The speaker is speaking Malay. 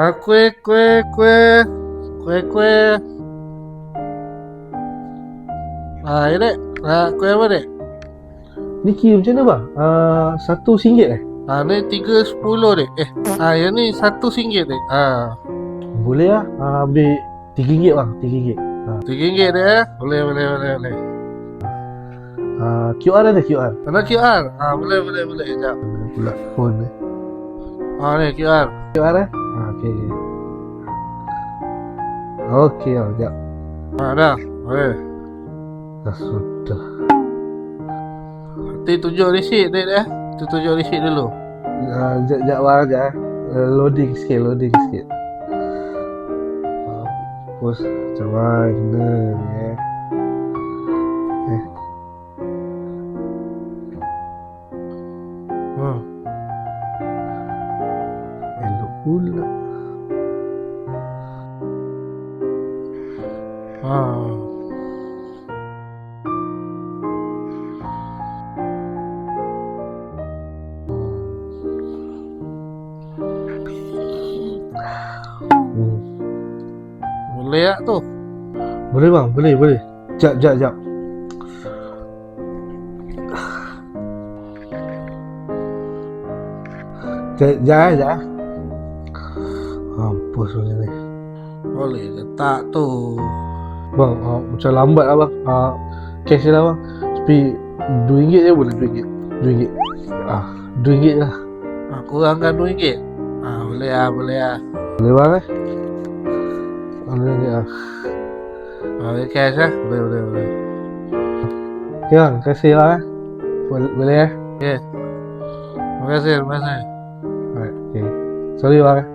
Kuih, kuih, kuih, kuih, kuih. Ini dek, kuih apa dek? Ni kira macam mana bang? RM1 eh? Ni 3.10 dek. Yang ni RM1 dek. Boleh lah. Ambil RM3 bang. RM3. RM3 dek Boleh, boleh, boleh, boleh. QR ada QR. Mana QR? Boleh, boleh, boleh. Sekejap. Mana pula phone ni? Ni QR. QR eh? Okey. Okey bang, sekejap. Dah. Boleh. Dah sudah. Nanti tunjuk receipt dek. Tu tunjuk receipt dulu. Sekejap bang, sekejap eh. Loading sikit. Post macam mana ni eh? Elok pula. Boleh tak tu? Boleh bang, boleh. Sekejap. Sekejap. Mampus macam ni. Boleh ke tak tu? Bang, macam lambat lah bang. Cash je lah bang. Tapi RM2 je boleh RM2. RM2 je lah. Kurangkan RM2. Boleh lah, boleh lah. Boleh bang eh? RM2 lah. Boleh cash lah. Boleh. Okay bang, terima kasih lah eh. Boleh eh? Okay. Terima kasih. Alright, okay. Sorry bang eh.